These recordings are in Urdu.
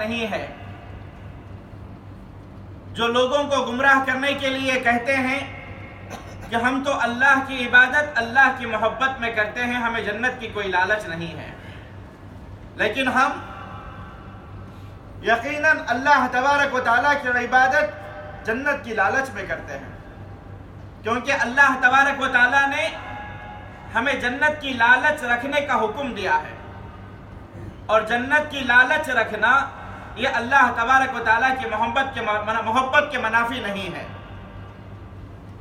نہیں ہے جو لوگوں کو گمراہ کرنے کے لیے کہتے ہیں کہ ہم تو اللہ کی عبادت اللہ کی محبت میں کرتے ہیں، ہمیں جنت کی کوئی لالچ نہیں ہے، لیکن ہم یقیناً اللہ تبارک و تعالیٰ کی عبادت جنت کی لالچ میں کرتے ہیں، کیونکہ اللہ تبارک و تعالیٰ نے ہمیں جنت کی لالچ رکھنے کا حکم دیا ہے، اور جنت کی لالچ رکھنا یہ اللہ تبارک و تعالیٰ کی محبت کے منافی نہیں ہے،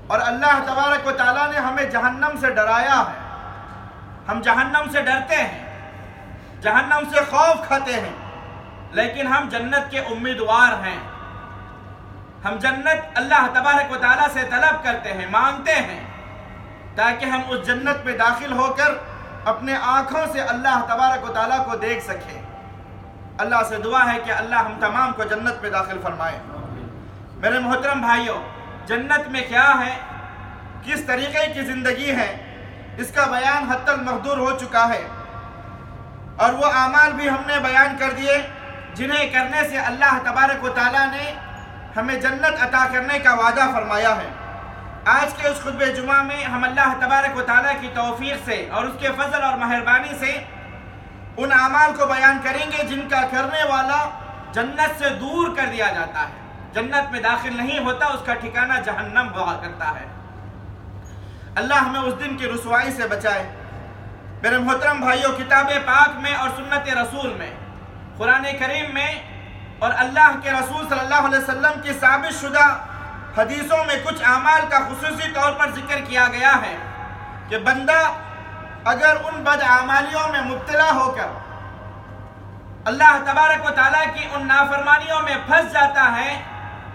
اور اللہ تبارک و تعالیٰ نے ہمیں جہنم سے ڈرایا ہے، ہم جہنم سے ڈرتے ہیں، جہنم سے خوف کھاتے ہیں، لیکن ہم جنت کے امیدوار ہیں، ہم جنت اللہ تبارک و تعالیٰ سے طلب کرتے ہیں، مانگتے ہیں، تاکہ ہم اس جنت میں داخل ہو کر اپنے آنکھوں سے اللہ تبارک و تعالیٰ کو دیکھ سکیں۔ اللہ سے دعا ہے کہ اللہ ہم تمام کو جنت میں داخل فرمائے۔ میرے محترم بھائیوں، جنت میں کیا ہے، کس طریقے کی زندگی ہے، اس کا بیان حتی المقدور ہو چکا ہے، اور وہ اعمال بھی ہم نے بیان کر دیے جنہیں کرنے سے اللہ تبارک و تعالیٰ نے ہمیں جنت عطا کرنے کا وعدہ فرمایا ہے۔ آج کے اس خطبہ جمعہ میں ہم اللہ تبارک و تعالیٰ کی توفیق سے اور اس کے فضل اور مہربانی سے ان اعمال کو بیان کریں گے جن کا کرنے والا جنت سے دور کر دیا جاتا ہے، جنت میں داخل نہیں ہوتا، اس کا ٹھکانہ جہنم ہوا کرتا ہے۔ اللہ ہمیں اس دن کی رسوائی سے بچائے۔ میرے محترم بھائیوں، کتاب پاک میں اور سنت رسول میں، قرآن کریم میں اور اللہ کے رسول صلی اللہ علیہ وسلم کی ثابت شدہ حدیثوں میں کچھ اعمال کا خصوصی طور پر ذکر کیا گیا ہے کہ بندہ اگر ان بدعمالیوں میں مبتلا ہو کر اللہ تبارک و تعالیٰ کی ان نافرمانیوں میں پھنس جاتا ہے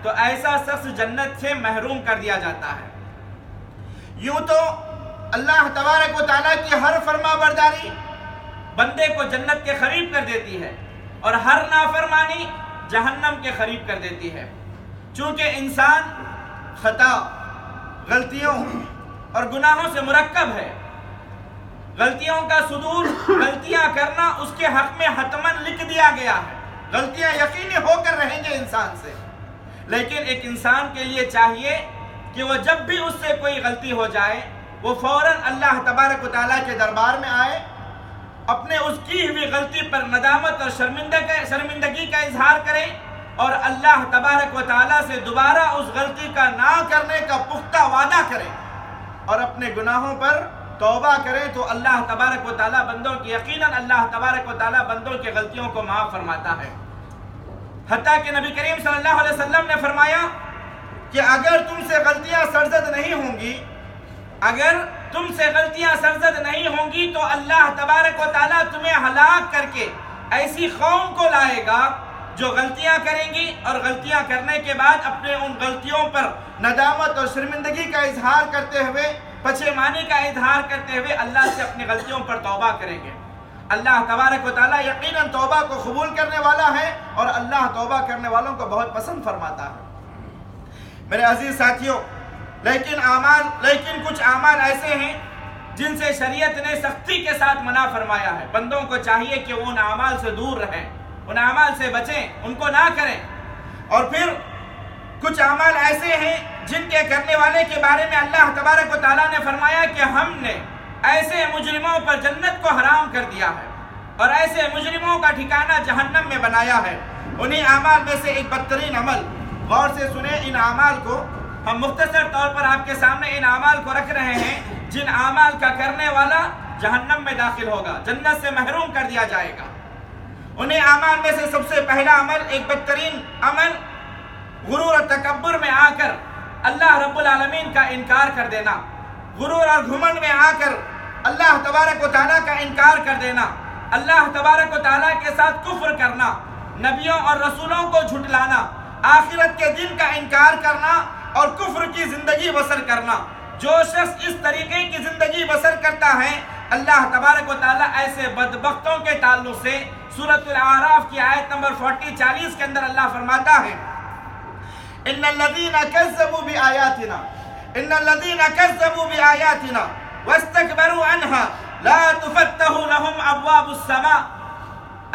تو ایسا شخص جنت سے محروم کر دیا جاتا ہے۔ یوں تو اللہ تبارک و تعالیٰ کی ہر فرما برداری بندے کو جنت کے قریب کر دیتی ہے، اور ہر نافرمانی جہنم کے قریب کر دیتی ہے۔ چونکہ انسان خطا، غلطیوں اور گناہوں سے مرکب ہے، غلطیوں کا صدور، غلطیاں کرنا اس کے حق میں حتماً لکھ دیا گیا ہے، غلطیاں یقینی ہو کر رہیں گے انسان سے، لیکن ایک انسان کے لیے چاہیے کہ وہ جب بھی اس سے کوئی غلطی ہو جائے وہ فوراً اللہ تبارک و تعالیٰ کے دربار میں آئے، اپنے اس کی ہوئی غلطی پر ندامت اور شرمندگی کا اظہار کرے، اور اللہ تبارک و تعالیٰ سے دوبارہ اس غلطی کا نہ کرنے کا پختہ وعدہ کرے اور اپنے گناہوں پر توبہ کرے، تو اللہ تبارک و تعالیٰ بندوں کی یقیناً اللہ تبارک و تعالیٰ بندوں کی غلطیوں کو معاف فرماتا ہے۔ حتیٰ کہ نبی کریم صلی اللہ علیہ وسلم نے فرمایا کہ اگر تم سے غلطیاں سرزد نہیں ہوں گی، اگر تم سے غلطیاں سرزد نہیں ہوں گی تو اللہ تبارک و تعالیٰ تمہیں ہلاک کر کے ایسی قوم کو لائے گا جو غلطیاں کریں گی، اور غلطیاں کرنے کے بعد اپنے ان غلطیوں پر ندامت اور شرمندگی کا اظہار کرتے ہوئے، پشیمانی کا اظہار کرتے ہوئے اللہ سے اپنی غلطیوں پر توبہ کریں گے۔ اللہ تبارک و تعالیٰ یقیناً توبہ کو قبول کرنے والا ہے، اور اللہ توبہ کرنے والوں کو بہت پسند فرماتا ہے۔ میرے عزیز ساتھیوں، لیکن کچھ اعمال ایسے ہیں جن سے شریعت نے سختی کے ساتھ منع فرمایا ہے۔ بندوں کو چاہیے کہ وہ ان اعمال سے دور رہیں، ان اعمال سے بچیں، ان کو نہ کریں۔ اور پھر کچھ اعمال ایسے ہیں جن کے کرنے والے کے بارے میں اللہ تبارک و تعالیٰ نے فرمایا کہ ہم نے ایسے مجرموں پر جنت کو حرام کر دیا ہے، اور ایسے مجرموں کا ٹھکانہ جہنم میں بنایا ہے۔ انہی اعمال میں سے ایک بدترین عمل، غور سے سنیں ان اعمال کو، ہم مختصر طور پر آپ کے سامنے ان اعمال کو رکھ رہے ہیں جن اعمال کا کرنے والا جہنم میں داخل ہوگا، جنت سے محروم کر دیا جائے گا۔ انہیں اعمال میں سے سب سے پہلا عمل، ایک بدترین عمل، غرور اور تکبر میں آ کر اللہ رب العالمین کا انکار کر دینا، غرور اور گھمنڈ میں آ کر اللہ تبارک و تعالیٰ کا انکار کر دینا، اللہ تبارک و تعالیٰ کے ساتھ کفر کرنا، نبیوں اور رسولوں کو جھٹلانا، آخرت کے دن کا انکار کرنا اور کفر کی زندگی بسر کرنا۔ جو شخص اس طریقے کی زندگی بسر کرتا ہے، اللہ تبارک و تعالیٰ ایسے بدبختوں کے تعلق سے سورۃ الاعراف کی آیت نمبر 40 کے اندر اللہ فرماتا ہے، ان الذین کذبوا بآیاتنا واستکبروا عنها لا تفتح لهم ابواب السماء۔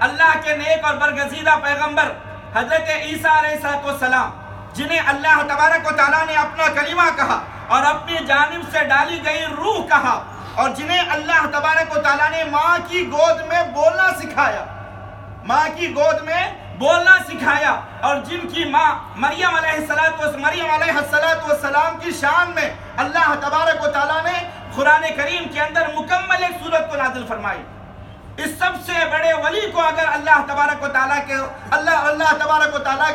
اللہ کے نیک اور برگزیدہ پیغمبر حضرت عیسیٰ علیہ السلام، جنہیں اللہ تبارک و تعالیٰ نے اپنا کلمہ کہا اور اپنی جانب سے ڈالی گئی روح کہا، اور جنہیں اللہ تبارک و تعالیٰ نے ماں کی گود میں بولنا سکھایا، ماں کی گود میں بولنا سکھایا، اور جن کی ماں مریم علیہ السلام کی شان میں اللہ تبارک و تعالیٰ نے قرآن کریم کے اندر مکمل ایک سورت کو نازل فرمائی۔ اس سب سے بڑے ولی کو اگر اللہ تبارک و تعالیٰ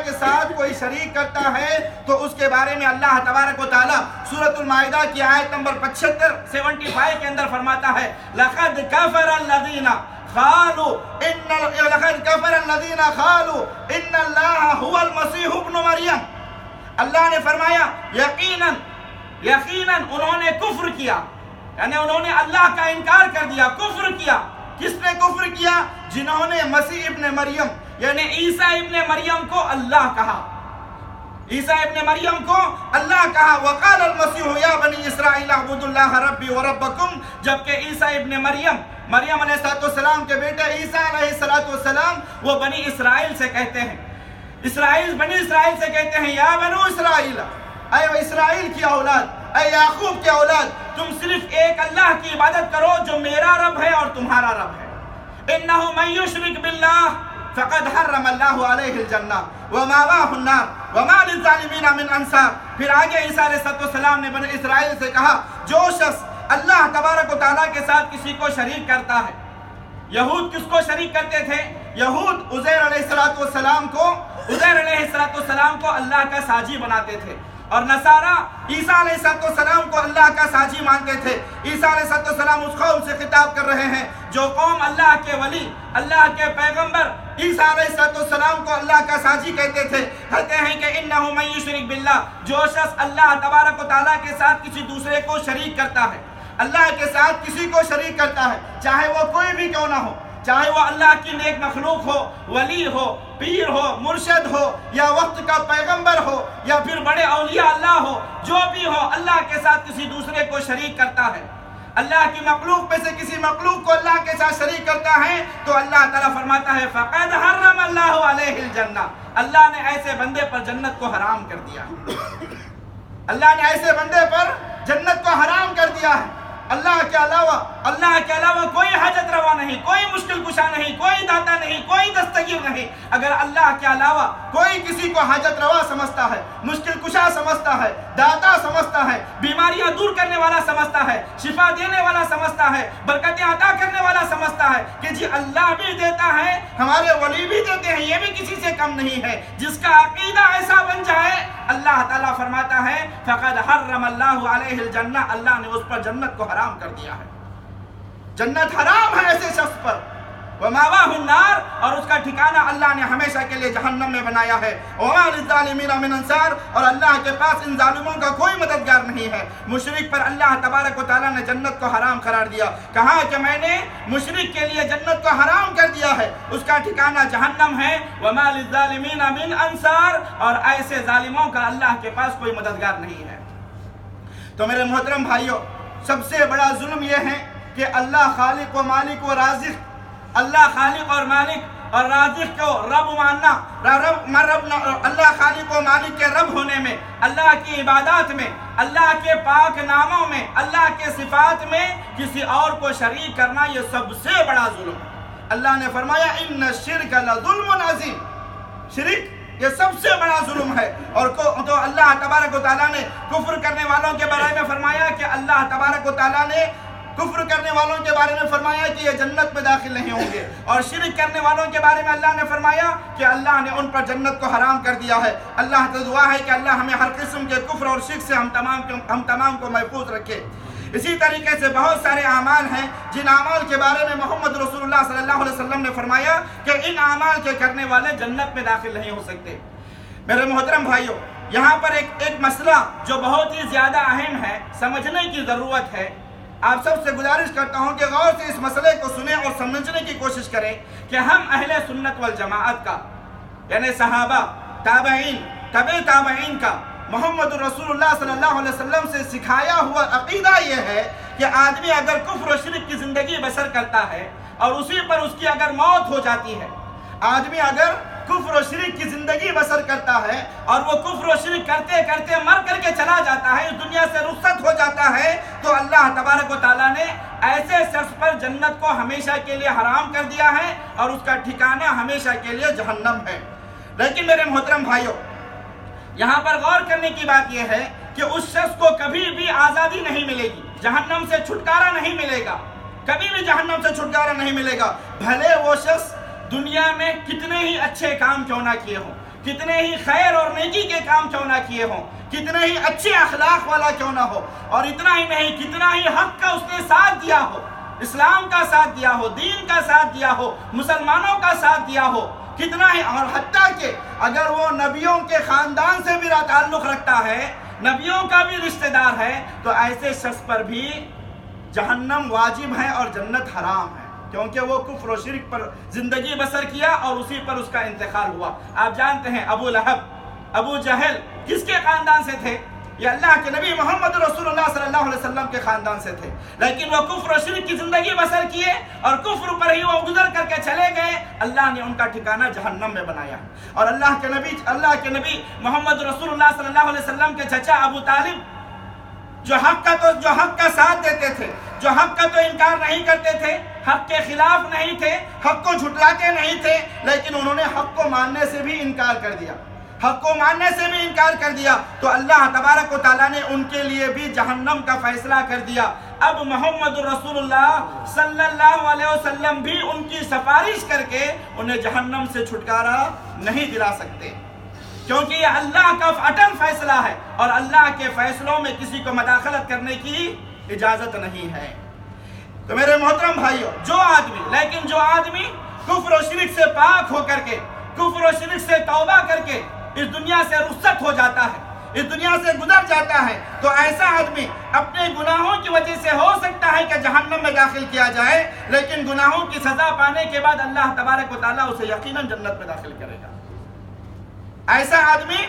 کے ساتھ کوئی شریک کرتا ہے تو اس کے بارے میں اللہ تبارک و تعالیٰ سورۃ المائدہ کی آیت نمبر 75 کے اندر فرماتا ہے لَقَدْ كَفَرَ الَّذِينَ قالوا ان اللہ هو المسیح ابن مریم۔ اللہ نے فرمایا یقیناً انہوں نے کفر کیا، یعنی انہوں نے اللہ کا انکار کر دیا، کفر کیا۔ کس نے کفر کیا؟ جنہوں نے مسیح ابن مریم یعنی عیسیٰ ابن مریم کو اللہ کہا، عیسیٰ ابن مریم کو اللہ کہا۔ وقال المسیح یا بنی اسرائیل اعبدوا اللہ ربی وربکم، جبکہ عیسیٰ ابن مریم علیہ السلام کے بیٹے عیسیٰ علیہ السلام وہ بنی اسرائیل سے کہتے ہیں، بنی اسرائیل سے کہتے ہیں یا بنو اسرائیل، اے اسرائیل کی اولاد، اے یعقوب کی اولاد، تم صرف ایک اللہ کی عبادت کرو جو میرا رب ہے اور تمہارا رب ہے۔ انہ من یشرک باللہ فقد حرم اللہ علیہ الجنہ ومأواہ النار وما للظالمین من انصار۔ پھر آگے عیسیٰ علیہ السلام نے بنی اسرائیل سے کہا جو شخص اللہ تبارک و تعالیٰ کے ساتھ کسی کو شریک کرتا ہے، یہود کس کو شریک کرتے تھے؟ یہود عزیر علیہ السلام کو اللہ کا ساجی بناتے تھے، اور نصارہ عیسیٰ علیہ السلام کو اللہ کا ساجی مانتے تھے۔ عیسیٰ علیہ السلام اس قوم سے خطاب کر رہے ہیں جو قوم اللہ کے ولی، اللہ کے پیغمبر عیسیٰ علیہ السلام کو اللہ کا ساجی کہتے تھے، کہتے ہیں کہ انہ من یشرک باللہ، جو شخص اللہ تبارک و تعالیٰ کے ساتھ کسی دوسرے کو شریک کرتا ہے، اللہ کے ساتھ کسی کو شریک کرتا ہے، چاہے وہ کوئی بھی کیوں نہ ہو، چاہے وہ اللہ کی نیک مخلوق ہو، ولی ہو، پیر ہو، مرشد ہو، یا وقت کا پیغمبر ہو، یا پھر بڑے اولیاء اللہ ہو، جو بھی ہو، اللہ کے ساتھ کسی دوسرے کو شریک کرتا ہے، اللہ کی مخلوق میں سے کسی مخلوق کو اللہ کے ساتھ شریک کرتا ہے، تو اللہ تعالیٰ فرماتا ہے فَقَدْ حَرَّمَ اللَّهُ عَلَيْهِ الْجَنَّةِ، اللہ نے ایسے بندے پر جنت کو حرام کر دیا، اللہ نے ایسے بندے پر جنت کو حرام کر دیا ہے۔ اللہ کے علاوہ کوئی حاجت روا نہیں، کوئی مشکل کشا نہیں، کوئی داتا نہیں، کوئی دستگیر نہیں۔ اگر اللہ کے علاوہ کوئی کسی کو حاجت روا سمجھتا ہے، مشکل کشا سمجھتا ہے، داتا سمجھتا ہے، بیماریاں دور کرنے والا سمجھتا ہے، شفا دینے والا سمجھتا ہے، برکتیں عطا کرنے والا سمجھتا ہے کہ جی اللہ بھی دیتا ہے، ہمارے ولی بھی دیتے ہیں، یہ بھی کسی سے کم نہیں ہے، جس کا عقیدہ ایسا بن جائے، اللہ تعالیٰ فرماتا ہے فقد حرم اللہ علیہ الجنہ، اللہ نے اس پر جنت کو حرام کر دیا ہے، جنت حرام ہے ایسے شخص پر۔ ومأواہ النار، اور اس کا ٹھکانہ اللہ نے ہمیشہ کے لیے جہنم میں بنایا ہے۔ وما للظالمین من انصار، اور اللہ کے پاس ان ظالموں کا کوئی مددگار نہیں ہے۔ مشرک پر اللہ تبارک و تعالیٰ نے جنت کو حرام قرار دیا، کہا کہ میں نے مشرک کے لیے جنت کو حرام کر دیا ہے، اس کا ٹھکانہ جہنم ہے۔ وما للظالمین من انصار، اور ایسے ظالموں کا اللہ کے پاس کوئی مددگار نہیں ہے۔ تو میرے محترم بھائیوں، سب سے بڑا ظلم یہ ہے کہ اللہ خالق و مالک و رازق، اللہ خالق اور مالک اور رازق کو رب ماننا، اللہ خالق و مالک کے رب ہونے میں، اللہ کی عبادات میں، اللہ کے پاک ناموں میں، اللہ کے صفات میں کسی اور کو شریک کرنا، یہ سب سے بڑا ظلم ہے۔ اللہ نے فرمایا ان الشرک لظلم عظیم، شرک یہ سب سے بڑا ظلم ہے۔ اور تو اللہ تبارک و تعالیٰ نے کفر کرنے والوں کے بارے میں فرمایا کہ اللہ تبارک و تعالیٰ نے کفر کرنے والوں کے بارے میں فرمایا کہ یہ جنت میں داخل نہیں ہوں گے، اور شرک کرنے والوں کے بارے میں اللہ نے فرمایا کہ اللہ نے ان پر جنت کو حرام کر دیا ہے۔ اللہ سے دعا ہے کہ اللہ ہمیں ہر قسم کے کفر اور شرک سے ہم تمام کو محفوظ رکھے۔ اسی طریقے سے بہت سارے اعمال ہیں جن اعمال کے بارے میں محمد رسول اللہ صلی اللہ علیہ وسلم نے فرمایا کہ ان اعمال کے کرنے والے جنت میں داخل نہیں ہو سکتے۔ میرے محترم بھائیوں، یہاں پر ایک مسئلہ جو بہت ہی زیادہ اہم ہے، سمجھنے کی ضرورت ہے۔ آپ سب سے گزارش کرتا ہوں کہ غور سے اس مسئلے کو سنیں اور سمجھنے کی کوشش کریں کہ ہم اہل سنت والجماعت کا، یعنی صحابہ، تابعین، تبع تابعین کا، محمد رسول اللہ صلی اللہ علیہ وسلم سے سکھایا ہوا عقیدہ یہ ہے کہ آدمی اگر کفر و شرک کی زندگی بسر کرتا ہے اور اسی پر اس کی اگر موت ہو جاتی ہے، آدمی اگر کفر و شرک کی زندگی بسر کرتا ہے اور وہ کفر و شرک کرتے کرتے مر کر کے چلا جاتا ہے، اس دنیا سے رخصت ہو جاتا ہے، تو اللہ تبارک و تعالیٰ نے ایسے شخص پر جنت کو ہمیشہ کے لیے حرام کر دیا ہے اور اس کا ٹھکانہ ہمیشہ کے لیے جہنم ہے۔ لیکن میرے محترم بھائیوں، یہاں پر غور کرنے کی بات یہ ہے کہ اس شخص کو کبھی بھی آزادی نہیں ملے گی، جہنم سے چھٹکارا نہیں ملے گا، کبھی بھی جہنم سے چھٹکارا نہیں ملے گا، بھلے وہ شخص دنیا میں کتنے ہی اچھے کام کیوں نہ کیے ہوں، کتنے ہی خیر اور نیکی کے کام کیوں نہ کیے ہوں، کتنے ہی اچھے اخلاق والا کیوں نہ ہو، اور اتنا ہی نہیں، کتنا ہی حق کا اس نے ساتھ دیا ہو، اسلام کا ساتھ دیا ہو، دین کا ساتھ دیا ہو، مسلمانوں کا ساتھ دیا ہو، کتنا ہی، اور حتیٰ کہ اگر وہ نبیوں کے خاندان سے بھی تعلق رکھتا ہے، نبیوں کا بھی رشتہ دار ہے، تو ایسے شخص پر بھی جہنم واجب ہے اور جنت حرام ہے، کیونکہ وہ کفر و شرک پر زندگی بسر کیا اور اسی پر اس کا انتقال ہوا۔ آپ جانتے ہیں ابو لہب، ابو جہل کس کے خاندان سے تھے؟ یہ اللہ کے نبی محمد رسول اللہ صلی اللہ علیہ وسلم کے خاندان سے تھے، لیکن وہ کفر و شرک کی زندگی بسر کیے اور کفر پر ہی وہ گزر کر کے چلے گئے، اللہ نے ان کا ٹھکانہ جہنم میں بنایا۔ اور اللہ کے نبی محمد رسول اللہ صلی اللہ علیہ وسلم کے چچا ابو طالب، جو حق کا ساتھ دیتے تھے، جو حق کا تو انکار نہیں کرتے تھے، حق کے خلاف نہیں تھے، حق کو جھٹلاتے نہیں تھے، لیکن انہوں نے حق کو ماننے سے بھی انکار کر دیا، حق کو ماننے سے بھی انکار کر دیا، تو اللہ تبارک و تعالیٰ نے ان کے لیے بھی جہنم کا فیصلہ کر دیا۔ اب محمد رسول اللہ صلی اللہ علیہ وسلم بھی ان کی سفارش کر کے انہیں جہنم سے چھٹکارا نہیں دلا سکتے، کیونکہ یہ اللہ کا اٹل فیصلہ ہے اور اللہ کے فیصلوں میں کسی کو مداخلت کرنے کی اجازت نہیں ہے۔ تو میرے محترم بھائیوں، جو آدمی کفر و شرک سے پاک ہو کر کے، کفر و شرک سے توبہ کر کے اس دنیا سے رخصت ہو جاتا ہے، اس دنیا سے گزر جاتا ہے، تو ایسا آدمی اپنے گناہوں کی وجہ سے ہو سکتا ہے کہ جہنم میں داخل کیا جائے، لیکن گناہوں کی سزا پانے کے بعد اللہ تبارک و تعالیٰ اسے یقیناً جنت میں داخل کرے گا۔ ایسا آدمی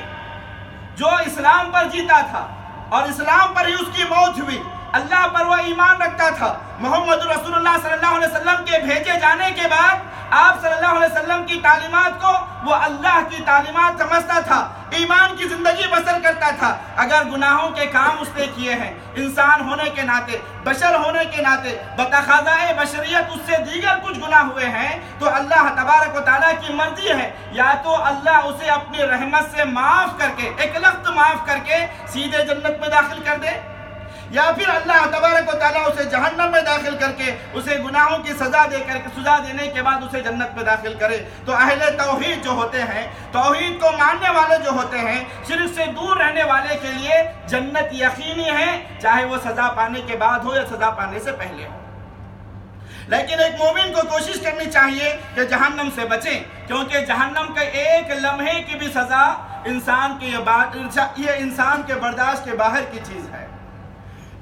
جو اسلام پر جیتا تھا اور اسلام پر ہی اس کی موت ہوئی، اللہ پر وہ ایمان رکھتا تھا، محمد رسول اللہ صلی اللہ علیہ وسلم کے بھیجے جانے کے بعد آپ صلی اللہ علیہ وسلم کی تعلیمات کو وہ اللہ کی تعلیمات سمجھتا تھا، ایمان کی زندگی بسر کرتا تھا۔ اگر گناہوں کے کام اس نے کیے ہیں، انسان ہونے کے ناطے، بشر ہونے کے ناطے، بتقاضائے بشریت اس سے دیگر کچھ گناہ ہوئے ہیں، تو اللہ تبارک و تعالیٰ کی مرضی ہے، یا تو اللہ اسے اپنی رحمت سے معاف کر کے، ایک لخت معاف کر کے سیدھے جنت میں داخل کر دے، یا پھر اللہ تبارک و تعالیٰ اسے جہنم میں داخل کر کے اسے گناہوں کی سزا دینے کے بعد اسے جنت میں داخل کرے۔ تو اہل توحید جو ہوتے ہیں، توحید کو ماننے والے جو ہوتے ہیں، شرک سے دور رہنے والے کے لیے جنت یقینی ہے، چاہے وہ سزا پانے کے بعد ہو یا سزا پانے سے پہلے ہو۔ لیکن ایک مومن کو کوشش کرنی چاہیے کہ جہنم سے بچیں، کیونکہ جہنم کے ایک لمحے کی بھی سزا یہ انسان کے برداشت کے باہر کی چیز ہے۔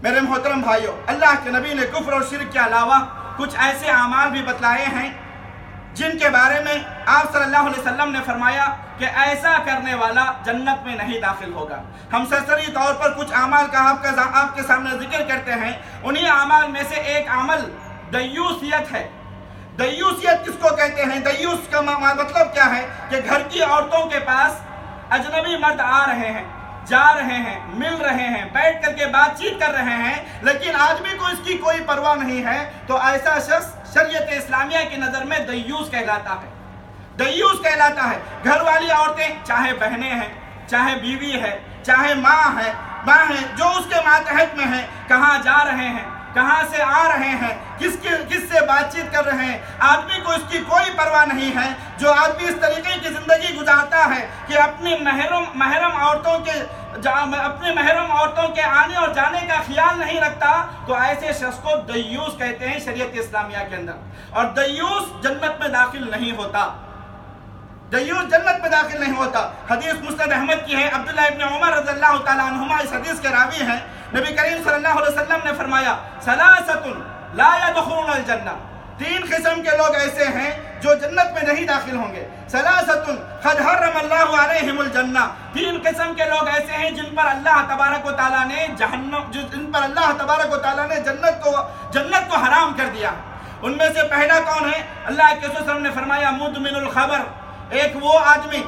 میرے محترم بھائیوں، اللہ کے نبی نے کفر اور شرک کے علاوہ کچھ ایسے اعمال بھی بتلائے ہیں جن کے بارے میں آپ صلی اللہ علیہ وسلم نے فرمایا کہ ایسا کرنے والا جنت میں نہیں داخل ہوگا۔ ہم سرسری طور پر کچھ اعمال کا آپ کے سامنے ذکر کرتے ہیں۔ انہی اعمال میں سے ایک عمل دیوسیت ہے۔ دیوسیت کس کو کہتے ہیں؟ دیوس کا مطلب کیا ہے کہ گھر کی عورتوں کے پاس اجنبی مرد آ رہے ہیں، جا رہے ہیں، مل رہے ہیں، بیٹھ کر کے بات چیت کر رہے ہیں، لیکن آدمی کو اس کی کوئی پرواہ نہیں ہے، تو ایسا شخص شریعت اسلامیہ کی نظر میں دیوس کہلاتا ہے۔ دیوس کہلاتا ہے۔ گھر والی عورتیں، چاہے بہنیں ہیں، چاہے بیوی ہے، چاہے ماں ہے، جو اس کے ماتحت میں ہیں، کہاں جا رہے ہیں، کہاں سے آ رہے ہیں، کس سے بات چیت کر رہے ہیں، آدمی کو اس کی کوئی پرواہ نہیں ہے۔ جو آدمی اس طریقے کی زندگی گزارتا ہے کہ اپنی محرم عورتوں کے آنے اور جانے کا خیال نہیں رکھتا، تو ایسے شخص کو دیوس کہتے ہیں شریعت اسلامیہ کے اندر۔ اور دیوس جنت میں داخل نہیں ہوتا، دیوس جنت میں داخل نہیں ہوتا۔ حدیث مسند احمد کی ہے، عبداللہ ابن عمر رضی اللہ تعالیٰ عنہما اس حدیث کے راوی ہیں۔ نبی کریم صلی اللہ علیہ وسلم نے فرمایا، ثلاثۃ لا يدخلون الجنہ، تین قسم کے لوگ ایسے ہیں جو جنت میں نہیں داخل ہوں گے۔ ثلاثۃ قد حرم اللہ علیہم الجنہ، تین قسم کے لوگ ایسے ہیں جن پر اللہ تبارک و تعالیٰ نے جنت کو حرام کر دیا۔ ان میں سے پہلا کون ہے؟ اللہ کے رسول صلی اللہ علیہ وسلم نے فرمایا مدمن الخمر، ایک وہ آدمی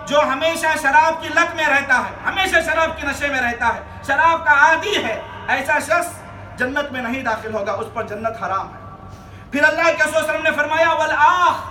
جو ہمیشہ شراب کی لت میں رہتا ہے، ہمیشہ شراب کی نشے میں رہتا ہے، شراب کا عادی ہے، ایسا شخص جنت میں نہیں داخل ہوگا، اس پر جنت حرام ہے۔ پھر اللہ کے رسول صلی اللہ علیہ وسلم نے فرمایا والآخ،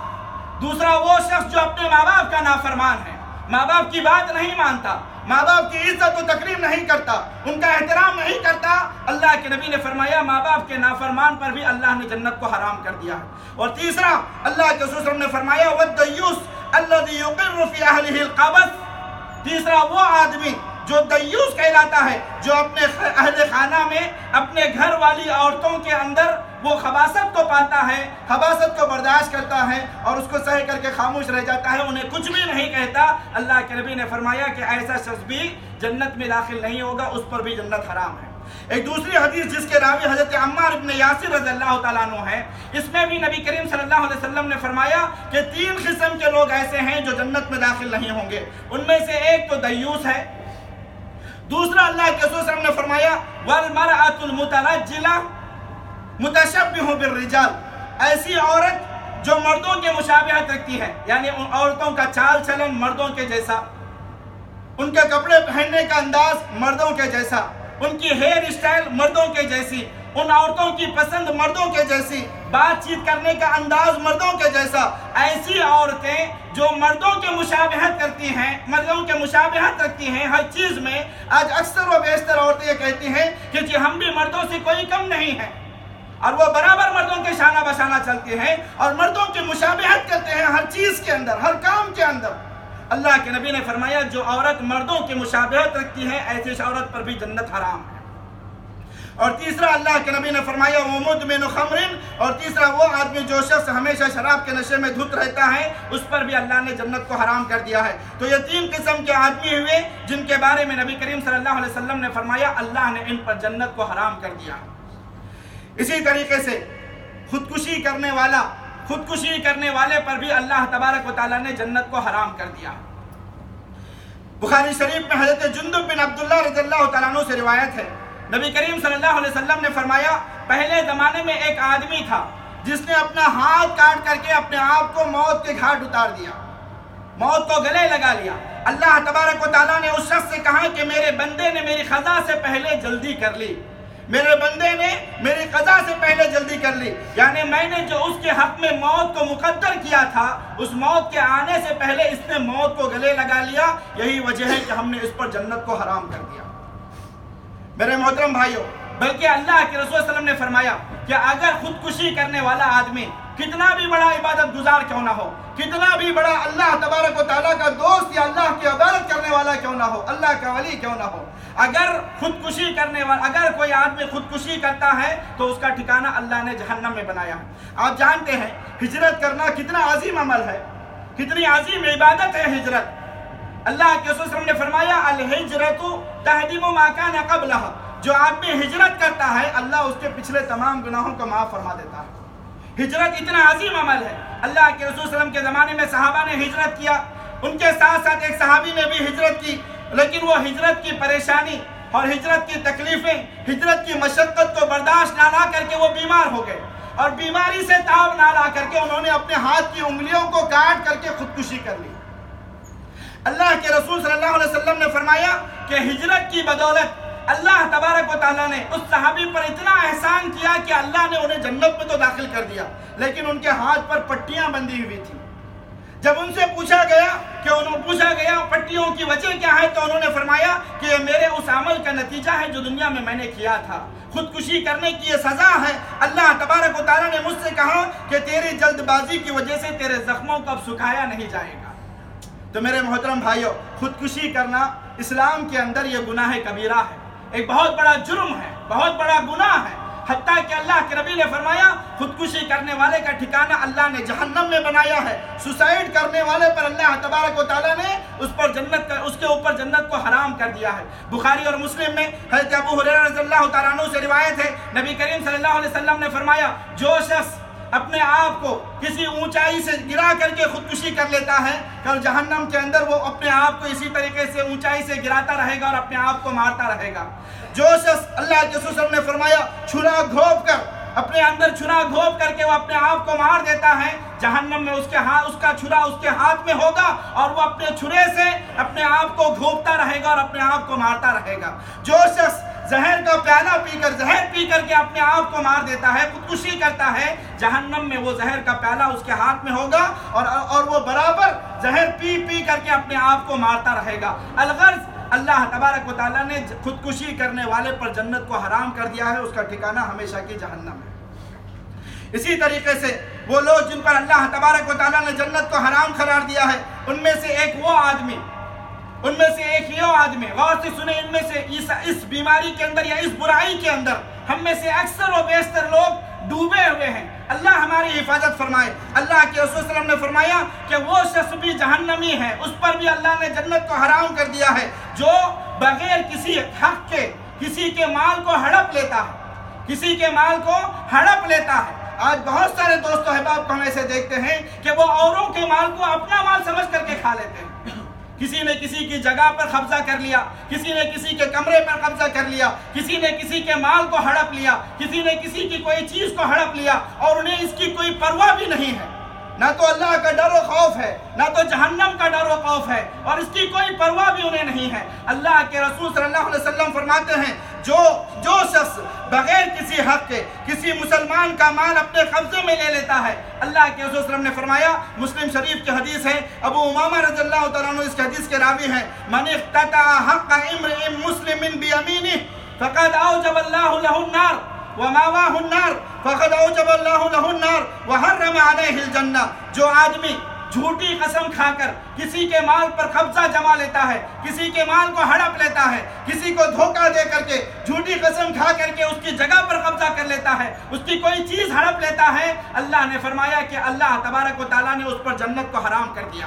دوسرا وہ شخص جو اپنے ماں باپ کا نافرمان ہے، ماں باپ کی بات نہیں مانتا، ماں باپ کی عزت و تکریم نہیں کرتا، ان کا احترام نہیں کرتا، اللہ کے نبی نے فرمایا ماں باپ کے نافرمان پر بھی اللہ نے جنت کو حرام کر دیا ہے۔ اور تیسرا اللہ کے رسول صلی اللہ علیہ وسلم نے فرمایا والدیوس الذی یقر فی اہلہ القبث، تیسرا وہ آدمی جو دیوس کہلاتا ہے، جو اپنے اہل خانہ میں اپنے گھر والی عورتوں کے اندر وہ خباثت کو پاتا ہے، خباثت کو برداشت کرتا ہے اور اس کو سہ کر کے خاموش رہ جاتا ہے، انہیں کچھ بھی نہیں کہتا، اللہ کے نبی نے فرمایا کہ ایسا شخص بھی جنت میں داخل نہیں ہوگا، اس پر بھی جنت حرام ہے۔ ایک دوسری حدیث جس کے راوی حضرت عمار ابن یاسر رضی اللہ تعالیٰ عنہ ہے، اس میں بھی نبی کریم صلی اللہ علیہ وسلم نے فرمایا کہ 3 قسم کے لوگ ایسے ہیں جو جنت میں داخل نہیں ہوں گے، ان میں سے ایک تو دیوس ہے، دوسرا اللہ کے رسول صلی اللہ علیہ وسلم نے فرمایا والمرأة المترجلہ متشبہ بالرجال، ایسی عورت جو مردوں کے مشابہت رکھتی ہے، یعنی ان عورتوں کا چال چلن مردوں کے جیسا، ان کے کپڑے پہننے کا انداز مردوں کے جیسا، ان کی ہیئر اسٹائل مردوں کے جیسی، ان عورتوں کی پسند مردوں کے جیسی، بات چیت کرنے کا انداز مردوں کے جیسا، ایسی عورتیں جو مردوں کے مشابہت کرتی ہیں، مردوں کے مشابہت رکھتی ہیں ہر چیز میں۔ آج اکثر و بیشتر عورتیں یہ کہتی ہیں کہ جی ہم بھی مردوں سے کوئی کم نہیں ہیں، اور وہ برابر مردوں کے شانہ بشانہ چلتے ہیں اور مردوں کی مشابہت کرتے ہیں ہر چیز کے اندر، ہر کام کے اندر۔ اللہ کے نبی نے فرمایا جو عورت مردوں کی مشابہت رکھتی ہے ایسی عورت پر بھی جنت حرام ہے۔ اور تیسرا اللہ کے نبی نے فرمایا ومدمن خمر، اور تیسرا وہ آدمی جو شخص ہمیشہ شراب کے نشے میں دھت رہتا ہے، اس پر بھی اللہ نے جنت کو حرام کر دیا ہے۔ تو یہ 3 قسم کے آدمی ہوئے جن کے بارے میں نبی کریم صلی اللہ علیہ وسلم نے فرمایا اللہ نے ان پر جنت کو حرام کر دیا۔ اسی طریقے سے خودکشی کرنے والے پر بھی اللہ تبارک و تعالیٰ نے جنت کو حرام کر دیا۔ بخاری شریف میں حضرت جندب بن عبداللہ رضی اللہ تعالیٰ عنہ سے روایت ہے، نبی کریم صلی اللہ علیہ وسلم نے فرمایا پہلے زمانے میں ایک آدمی تھا جس نے اپنا ہاتھ کاٹ کر کے اپنے آپ کو موت کے گھاٹ اتار دیا، موت کو گلے لگا لیا۔ اللہ تبارک و تعالیٰ نے اس شخص سے کہا کہ میرے بندے نے میری قضا سے پہلے جلدی کر لی، میرے بندے نے میری قضا سے پہلے جلدی کر لی، یعنی میں نے جو اس کے حق میں موت کو مقدر کیا تھا اس موت کے آنے سے پہلے اس نے موت کو گلے لگا لیا، یہی وجہ ہے کہ ہم نے اس پر جنت کو حرام کر دیا۔ میرے محترم بھائیوں، بلکہ اللہ کے رسول صلی اللہ علیہ وسلم نے فرمایا کہ اگر خودکشی کرنے والا آدمی کتنا بھی بڑا عبادت گزار کیوں نہ ہو، کتنا بھی بڑا اللہ تبارک و تعالیٰ کا دوست یا اللہ کی عبادت کرنے والا کیوں نہ ہو، اللہ کا ولی کیوں نہ ہو، اگر کوئی آدمی خودکشی کرتا ہے تو اس کا ٹھکانہ اللہ نے جہنم میں بنایا ہے۔ آپ جانتے ہیں ہجرت کرنا کتنا عظیم عمل ہے، کتنی عظیم عبادت ہے ہجرت۔ اللہ کے رسول صلی اللہ علیہ وسلم نے فرمایا الہجرت تہدم ما کان قبلہ، جو آدمی ہجرت کرتا ہے اللہ اس کے پچھلے تمام گناہوں کو معاف فرما دیتا ہے۔ ہجرت اتنا عظیم عمل ہے۔ اللہ کے رسول صلی اللہ علیہ وسلم کے زمانے میں صحابہ نے ہجرت کیا، ان کے ساتھ ساتھ ایک صحابی نے بھی ہجرت کی، لیکن وہ ہجرت کی پریشانی اور ہجرت کی تکلیفیں، ہجرت کی مشقت کو برداشت نہ کر کے وہ بیمار ہو گئے، اور بیماری سے تاب نہ لا کر کے انہوں نے اپنے ہاتھ کی انگلیوں کو کاٹ کر کے خودکشی کر لی۔ اللہ کے رسول صلی اللہ علیہ وسلم نے فرمایا کہ ہجرت کی بدولت اللہ تبارک و تعالیٰ نے اس صحابی پر اتنا احسان کیا کہ اللہ نے انہیں جنت میں تو داخل کر دیا، لیکن ان کے ہاتھ پر پٹیاں بندھی ہوئی تھی۔ جب ان سے پوچھا گیا پٹیوں کی وجہ کیا ہے تو انہوں نے فرمایا کہ یہ میرے اس عمل کا نتیجہ ہے جو دنیا میں نے کیا تھا، خودکشی کرنے کی یہ سزا ہے۔ اللہ تبارک و تعالیٰ نے مجھ سے کہا کہ تیری جلد بازی کی وجہ سے تیرے زخموں کو اب سکھایا نہیں جائے گا۔ تو میرے محترم بھائیوں، خودکشی کرنا اسلام کے اندر یہ گناہ کبیرہ ہے، ایک بہت بڑا جرم ہے، بہت بڑا گناہ ہے، حتیٰ کہ اللہ کے نبی نے فرمایا خودکشی کرنے والے کا ٹھکانہ اللہ نے جہنم میں بنایا ہے۔ سوسائڈ کرنے والے پر اللہ تبارک و تعالیٰ نے اس کے اوپر جنت کو حرام کر دیا ہے۔ بخاری اور مسلم میں حضرت ابو ہریرہ رضی اللہ تعالیٰ عنہ سے روایت ہے، نبی کریم صلی اللہ علیہ وسلم نے فرمایا جو شخص اپنے آپ کو کسی اونچائی سے گرا کر کے خودکشی کر لیتا ہے، کل جہنم کے اندر وہ اپنے آپ کو اسی طریقے سے اونچائی سے گراتا رہے گا اور اپنے آپ کو مارتا رہے گا۔ جو شخص اللہ کے رسول نے فرمایا چھرا گھونپ کر اپنے اندر چھرا گھونپ کر کے وہ اپنے آپ کو مار دیتا ہے، جہنم میں اس کا چھرا اس کے ہاتھ میں ہوگا اور وہ اپنے چھرے سے اپنے آپ کو گھونپتا رہے گا اور اپنے آپ کو مارتا رہے گا۔ جو شخص زہر کا پیالہ زہر پی کر کے اپنے آپ کو مار دیتا ہے، خودکشی کرتا ہے، جہنم میں وہ زہر کا پیالہ اس کے ہاتھ میں ہوگا اور وہ برابر زہر پی کر کے اپنے آپ کو مارتا رہے گا۔ الغرض اللہ تبارک و تعالیٰ نے خودکشی کرنے والے پر جنت کو حرام کر دیا ہے، اس کا ٹھکانہ ہمیشہ کی جہنم ہے۔ اسی طریقے سے وہ لوگ جن پر اللہ تبارک و تعالیٰ نے جنت کو حرام قرار دیا ہے، ان میں سے ایک یہ آدمی غور سے سنیں، ان میں سے اس بیماری کے اندر یا اس برائی کے اندر ہم میں سے اکثر و بیشتر لوگ ڈوبے ہوئے ہیں۔ اللہ ہماری حفاظت فرمائے۔ اللہ کے رسول صلی اللہ علیہ وسلم نے فرمایا کہ وہ شخص بھی جہنمی ہے، اس پر بھی اللہ نے جنت کو حرام کر دیا ہے، جو بغیر کسی حق کے کسی کے مال کو ہڑپ لیتا ہے۔ آج بہت سارے دوست و احباب کو ہم ایسے دیکھتے ہیں کہ وہ اوروں کے مال کو اپنا مال سمجھ کر کے کھا لیتے ہیں۔ کسی نے کسی کی جگہ پر قبضہ کر لیا، کسی نے کسی کے کمرے پر قبضہ کر لیا، کسی نے کسی کے مال کو ہڑپ لیا، کسی نے کسی کی کوئی چیز کو ہڑپ لیا اور انہیں اس کی کوئی پرواہ بھی نہیں ہے۔ نہ تو اللہ کا ڈر و خوف ہے، نہ تو جہنم کا ڈر و خوف ہے، اور اس کی کوئی پرواہ بھی انہیں نہیں ہے۔ اللہ کے رسول صلی اللہ علیہ وسلم فرماتے ہیں جو شخص بغیر کسی حق کے کسی مسلمان کا مال اپنے قبضے میں لے لیتا ہے، اللہ کے رسول صلی اللہ علیہ وسلم نے فرمایا، مسلم شریف کی حدیث ہے، ابو امامہ رضی اللہ تعالیٰ عنہ اس حدیث کے راوی ہیں، من اقتطع حق امرئ مسلم بیمینہ فقد اوجب اللہ له النار وماواہ النار فقد اوجب اللہ له النار وحرم علیہ الجنہ۔ جو آدمی جھوٹی قسم کھا کر کسی کے مال پر قبضہ جما لیتا ہے، کسی کے مال کو ہڑپ لیتا ہے، کسی کو دھوکہ دے کر کے جھوٹی قسم کھا کر کے اس کی جگہ پر قبضہ کر لیتا ہے، اس کی کوئی چیز ہڑپ لیتا ہے، اللہ نے فرمایا کہ اللہ تبارک و تعالیٰ نے اس پر جنت کو حرام کر دیا،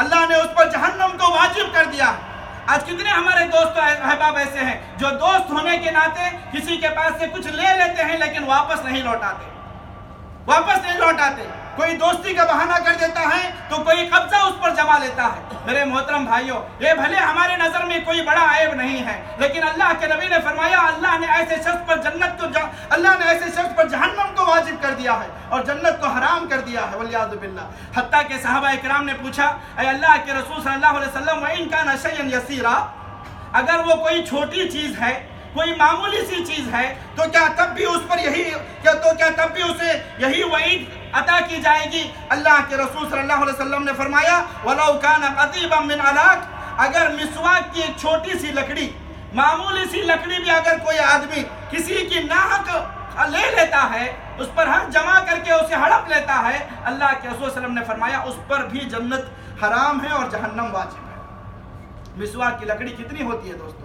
اللہ نے اس پر جہنم کو واجب کر دیا۔ آج کتنے ہمارے دوست احباب ایسے ہیں جو دوست ہونے کے ناطے کسی کے پاس سے کچھ لے لیتے ہیں لیکن واپس نہیں لوٹاتے۔ کوئی دوستی کا بہانہ کر دیتا ہے تو کوئی قبضہ اس پر جما لیتا ہے۔ میرے محترم بھائیوں، یہ بھلے ہمارے نظر میں کوئی بڑا عیب نہیں ہے، لیکن اللہ کے نبی نے فرمایا اللہ نے ایسے شخص پر جہنم کو واجب کر دیا ہے اور جنت کو حرام کر دیا ہے، والعیاذ باللہ۔ حتیٰ کہ صحابہ اکرام نے پوچھا، اے اللہ کے رسول صلی اللہ علیہ وسلم، وَإِن كَانَ شَيْئًا يَسِيرًا، اگر وہ کوئی چھوٹی چیز ہے، کوئی معمولی سی چیز ہے، تو کیا تب بھی اسے یہی وعید عطا کی جائے گی؟ اللہ کے رسول صلی اللہ علیہ وسلم نے فرمایا، وَلَوْ كَانَ قَطِيبًا مِّنْ عَلَاقٍ، اگر مسواک کی ایک چھوٹی سی لکڑی، معمولی سی لکڑی بھی اگر کوئی آدمی کسی کی ناحق لے لیتا ہے، اس پر حق جمع کر کے اسے ہڑپ لیتا ہے، اللہ کے رسول صلی اللہ علیہ وسلم نے فرمایا اس پر بھی جنت حرام ہے اور جہنم واجب ہے۔ مسواک کی لکڑی کتنی ہوتی ہے دوستو؟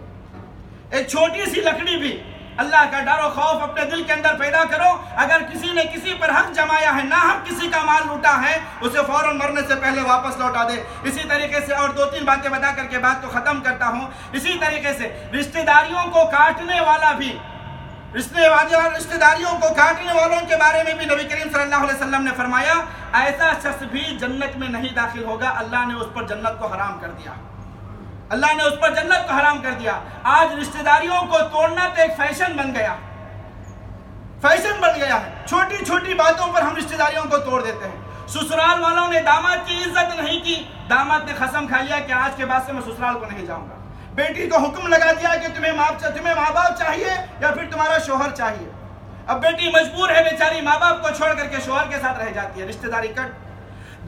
ایک چھوٹی سی لکڑی بھی۔ اللہ کا ڈر و خوف اپنے دل کے اندر پیدا کرو۔ اگر کسی نے کسی پر حق جمایا ہے، ناحق کسی کا مال لوٹا ہے، اسے فوراً مرنے سے پہلے واپس لوٹا دے۔ اسی طریقے سے اور 2-3 باتیں بتا کر کے بات کو ختم کرتا ہوں۔ اسی طریقے سے رشتہ داریوں کو کاٹنے والوں کے بارے میں بھی نبی کریم صلی اللہ علیہ وسلم نے فرمایا، ایسا شخص بھی جنت میں نہیں داخل ہوگا، اللہ نے اس پر جنت کو حرام کر دیا۔ آج رشتہ داریوں کو توڑنا تو ایک فیشن بن گیا ہے۔ چھوٹی چھوٹی باتوں پر ہم رشتہ داریوں کو توڑ دیتے ہیں۔ سسرال والوں نے داماد کی عزت نہیں کی، داماد نے قسم کھا لیا کہ آج کے بعد سے میں سسرال کو نہیں جاؤں گا۔ بیٹی کو حکم لگا دیا کہ تمہیں ماں باپ چاہیے یا پھر تمہارا شوہر چاہیے۔ اب بیٹی مجبور ہے بیچاری ماں باپ کو چھوڑ کر کے شوہر کے ساتھ رہ جاتی ہے، رشتہ داری کٹ۔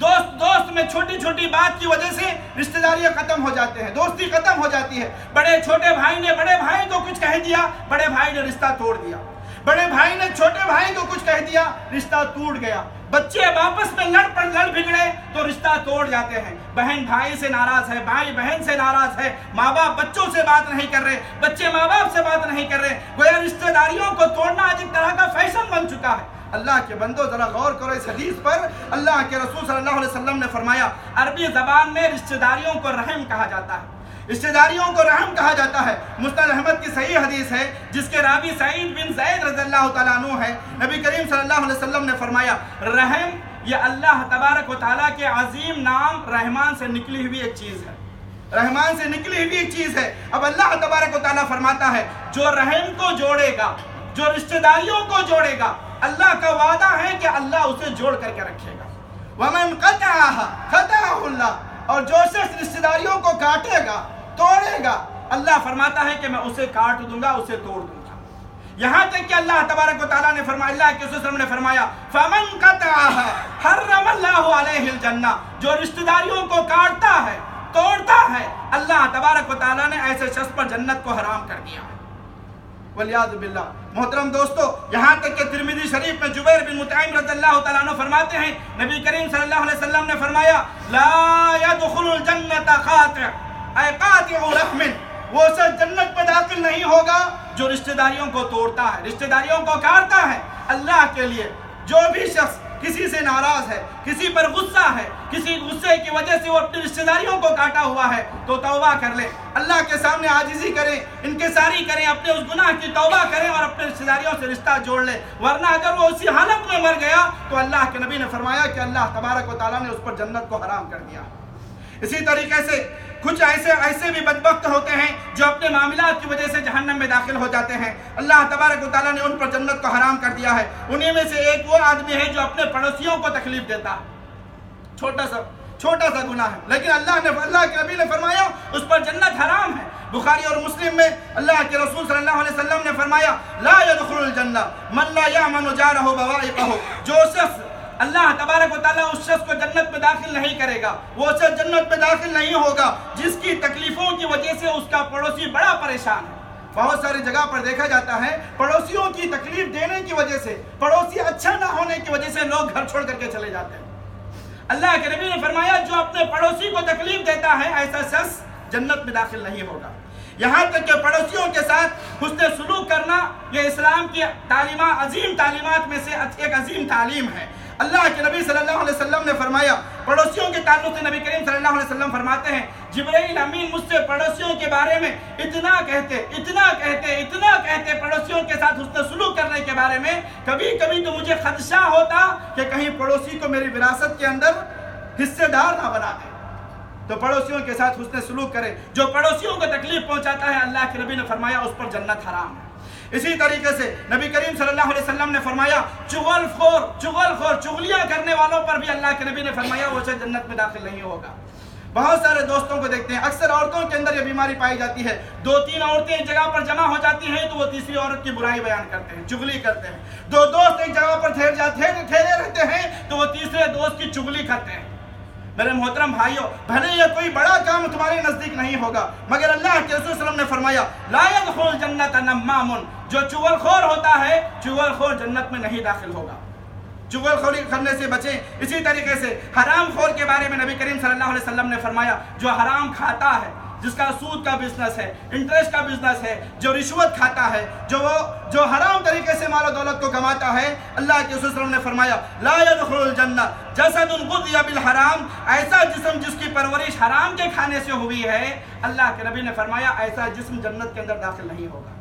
دوست میں چھوٹی چھوٹی بات کی وجہ سے رشتہ داریاں ختم ہو جاتے ہیں، دوستی ختم ہو جاتی ہے۔ بڑے چھوٹے بھائی نے بڑے بھائی کو کچھ کہہ دیا، بڑے بھائی نے رشتہ توڑ دیا۔ بڑے بھائی نے چھوٹے بھائی کو کچھ کہہ دیا، رشتہ ٹوٹ گیا۔ بچے اب آپس میں لڑ بگڑے تو رشتہ توڑ جاتے ہیں۔ بہن بھائی سے ناراض ہے، بھائی بہن سے ناراض ہے، ماں باپ بچوں سے بات نہیں کر رہے، بچے ماں باپ سے بات نہیں کر رہے۔ گویا رشتہ داریوں کو توڑنا آج ایک طرح کا فیشن بن چکا ہے۔ اللہ کے بندو ذرا غور کرو اس حدیث پر۔ اللہ کے رسول صلی اللہ علیہ وسلم نے فرمایا، عربی زبان میں رشتہ داریوں کو رحم کہا جاتا ہے، رشتہ داریوں کو رحم کہا جاتا ہے۔ مسند احمد کی صحیح حدیث ہے جس کے راوی سعید بن زید رضی اللہ تعالیٰ عنہ ہے۔ نبی کریم صلی اللہ علیہ وسلم نے فرمایا، رحم یہ اللہ تبارک و تعالیٰ کے عظیم نام رحمان سے نکلی ہوئی ایک چیز ہے، رحمان سے نکلی ہوئی ایک چیز ہے۔ اب اللہ تبارک و تعالیٰ فرماتا ہے، جو رحم کو جوڑے گا، جو رشتہ داریوں کو جوڑے گا اللہ کا وعدہ ہے کہ اللہ اسے جوڑ کر کے رکھے گا. وَمَنْ قَطَعَهَا قَطَعَهُ اللَّهُ، اور جو شخص رشتہ داریوں کو کاٹے گا توڑے گا اللہ فرماتا ہے کہ میں اسے کاٹ دوں گا، اسے توڑ دوں گا. یہاں تک کہ اللہ تبارک و تعالیٰ نے فرمایا، اللہ کے رسول صلی اللہ علیہ وسلم نے فرمایا فَمَنْ قَطَعَهَا حَرَّمَ اللَّهُ عَلَيْهِ الْجَنَّةَ، جو رشتہ داریوں کو کاٹتا ہے توڑتا ہے اللہ تبارک و تعالیٰ نے ایسے شخص پر جنت کو حرام کر دیا. وَلِيَعْذُ بِاللَّهِ. محترم دوستو، یہاں تک کہ ترمذی شریف میں جبیر بن مطعم رضی اللہ تعالیٰ عنہ فرماتے ہیں نبی کریم صلی اللہ علیہ وسلم نے فرمایا لا يدخل الجنت قاطع اے قاطع رحم، وہ شخص جنت میں داخل نہیں ہوگا جو رشتہ داریوں کو توڑتا ہے، رشتہ داریوں کو کاٹتا ہے اللہ کے لیے. جو بھی شخص کسی سے ناراض ہے، کسی پر غصہ ہے، کسی غصے کی وجہ سے وہ اپنی رشتہ داریوں کو کاٹا ہوا ہے تو توبہ کر لے، اللہ کے سامنے عاجزی کریں، انکساری کریں، اپنے اس گناہ کی توبہ کریں اور اپنے رشتہ داریوں سے رشتہ جوڑ لے. ورنہ اگر وہ اسی حالت میں مر گیا تو اللہ کے نبی نے فرمایا کہ اللہ تبارک و تعالیٰ نے اس پر جنت کو حرام کر دیا. اسی طریقے سے کچھ ایسے بھی بدبخت ہوتے ہیں جو اپنے معاملات کی وجہ سے جہنم میں داخل ہو جاتے ہیں، اللہ تبارک و تعالیٰ نے ان پر جنت کو حرام کر دیا ہے. انہی میں سے ایک وہ آدمی ہے جو اپنے پڑوسیوں کو تکلیف دیتا ہے، چھوٹا سا گناہ ہے، لیکن اللہ کے نبی نے فرمایا اس پر جنت حرام ہے. بخاری اور مسلم میں اللہ کے رسول صلی اللہ علیہ وسلم نے فرمایا لا يدخل الجنہ من لا یامن جارہ بوائقہ، جو شخص اللہ تبارک و تعالیٰ اس شخص کو جنت میں داخل نہیں کرے گا، وہ شخص جنت میں داخل نہیں ہوگا جس کی تکلیفوں کی وجہ سے اس کا پڑوسی بڑا پریشان ہے. بہت ساری جگہ پر دیکھا جاتا ہے پڑوسیوں کی تکلیف دینے کی وجہ سے، پڑوسی اچھا نہ ہونے کی وجہ سے لوگ گھر چھوڑ کر کے چلے جاتے ہیں. اللہ کے نبی نے فرمایا جو اپنے پڑوسی کو تکلیف دیتا ہے ایسا شخص جنت میں داخل نہیں ہوگا. یہاں تک کہ پڑوسیوں کے ساتھ حسن سلوک کرنا یہ اسلام کی عظیم تعلیمات میں سے ایک عظیم تعلیم ہے. اللہ کے نبی صلی اللہ علیہ وسلم نے فرمایا پڑوسیوں کے تعلق سے، نبی کریم صلی اللہ علیہ وسلم فرماتے ہیں جبرائیل امین مجھ سے پڑوسیوں کے بارے میں اتنا کہتے پڑوسیوں کے ساتھ حسن سلوک کرنے کے بارے میں، کبھی کبھی تو مجھے خدشہ ہوتا کہ کہیں پڑوسی کو میری وراثت کے اندر حصے دار نہ بنا دے. تو پڑوسیوں کے ساتھ حسن سلوک کرے. جو پڑوسیوں کو تکلیف پہنچاتا ہے اللہ کے نبی نے فرمایا اس پر جنت حرام ہے. اسی طریقے سے نبی کریم صلی اللہ علیہ وسلم نے فرمایا چغل خور چغلیاں کرنے والوں پر بھی اللہ کے نبی نے فرمایا وہ شخص جنت میں داخل نہیں ہوگا. بہت سارے دوستوں کو دیکھتے ہیں، اکثر عورتوں کے اندر یہ بیماری پائی جاتی ہے. 2-3 عورتیں ایک جگہ پر جمع ہو جاتی ہیں تو وہ تیسری عورت کی برائی بیان کرتے ہیں، چغلی کرتے ہیں. 2 دوست ایک جگہ پر ٹھہرے رہتے ہیں تو وہ تیسرے دوست کی چغلی کرتے ہیں. میرے محترم بھائیوں، بھلے یہ کوئی بڑا کام تمہارے نزدیک نہیں ہوگا مگر اللہ کے رسول صلی اللہ علیہ وسلم نے فرمایا لا يدخل الجنة نمام، جو چغل خور ہوتا ہے چغل خور جنت میں نہیں داخل ہوگا. چغل خوری کرنے سے بچیں. اسی طریقے سے حرام خور کے بارے میں نبی کریم صلی اللہ علیہ وسلم نے فرمایا جو حرام کھاتا ہے، جس کا سود کا بزنس ہے، انٹرسٹ کا بزنس ہے، جو رشوت کھاتا ہے، جو حرام طریقے سے مال و دولت کو کماتا ہے، اللہ کے رسول صلی اللہ علیہ وسلم نے فرمایا لا يدخل الجنہ جسد غذی بالحرام، ایسا جسم جس کی پرورش حرام کے کھانے سے ہوئی ہے، اللہ کے نبی نے فرمایا ایسا جسم جنت کے اندر داخل نہیں ہوگا.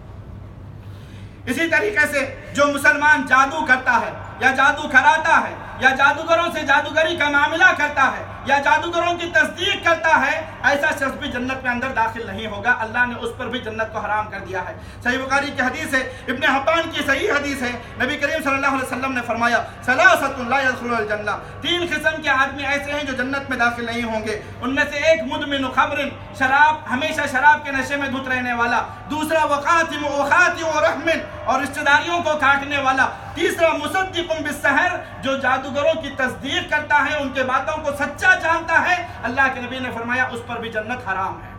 اسی طریقے سے جو مسلمان جادو کرتا ہے یا جادو کراتا ہے یا جادوگروں سے جادوگری کا معاملہ کرتا ہے یا جادوگروں کی تصدیق کرتا ہے، ایسا شخص بھی جنت میں اندر داخل نہیں ہوگا. اللہ نے اس پر بھی جنت کو حرام کر دیا ہے. صحیح بخاری کی حدیث ہے، ابن حبان کی صحیح حدیث ہے، نبی کریم صلی اللہ علیہ وسلم نے فرمایا ثلاثۃ لا يدخلون الجنہ، 3 قسم کے آدمی ایسے ہیں جو جنت میں داخل نہیں ہوں گے. ان میں سے ایک مدمن خمر، ہمیشہ شراب کے نشے میں دھت رہنے والا. دوسرا وقاتم رحم، اور رشتہ داریوں کو کاٹنے والا. تیسرا مصدق بالسحر، جو جادوگروں کی تصدیق کرتا ہے، ان کے باتوں کو سچا جانتا ہے. اللہ کے نبی نے فرمایا اس پر بھی جنت حرام ہے،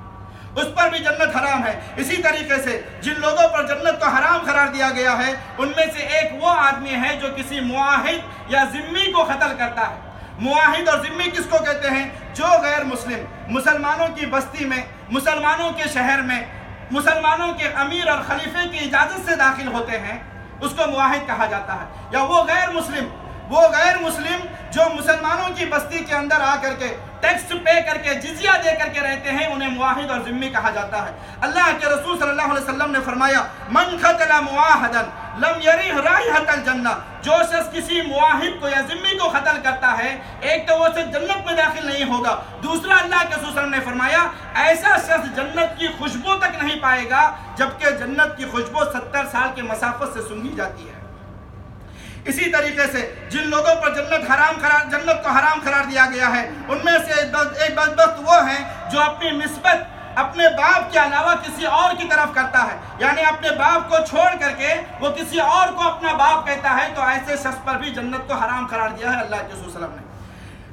اس پر بھی جنت حرام ہے. اسی طریقے سے جن لوگوں پر جنت کو حرام قرار دیا گیا ہے ان میں سے ایک وہ آدمی ہے جو کسی معاہد یا ذمی کو قتل کرتا ہے. معاہد اور ذمی کس کو کہتے ہیں؟ جو غیر مسلم مسلمانوں کی بستی میں، مسلمانوں کے شہر میں، مسلمانوں کے امیر اور خلیفے کی اجازت سے داخل ہوتے ہیں، اس کو معاہد کہا جاتا ہے. یا وہ غیر مسلم وہ غیر مسلم جو مسلمانوں کی بستی کے اندر آ کر کے ٹیکس پے کر کے جزیہ دے کر کے رہتے ہیں انہیں معاہد اور ذمہ کہا جاتا ہے۔ اللہ کے رسول صلی اللہ علیہ وسلم نے فرمایا من قتل معاہدا لم یریح رائحۃ الجنہ، جو شخص کسی معاہد کو یا ذمہ کو قتل کرتا ہے ایک تو وہ سے جنت میں داخل نہیں ہوگا، دوسرا اللہ کے رسول صلی اللہ علیہ وسلم نے فرمایا ایسا شخص جنت کی خوشبو تک نہیں پائے گا جبکہ جنت کی خوشبو 70 سال کی مسافت سے سونگھی جاتی ہے۔ اسی طریقے سے جن لوگوں پر جنت کو حرام قرار دیا گیا ہے ان میں سے ایک بدبخت وہ ہیں جو اپنی نسبت اپنے باپ کے علاوہ کسی اور کی طرف کرتا ہے، یعنی اپنے باپ کو چھوڑ کر کے وہ کسی اور کو اپنا باپ کہتا ہے، تو ایسے شخص پر بھی جنت کو حرام قرار دیا ہے اللہ کے رسول صلی اللہ علیہ وسلم نے۔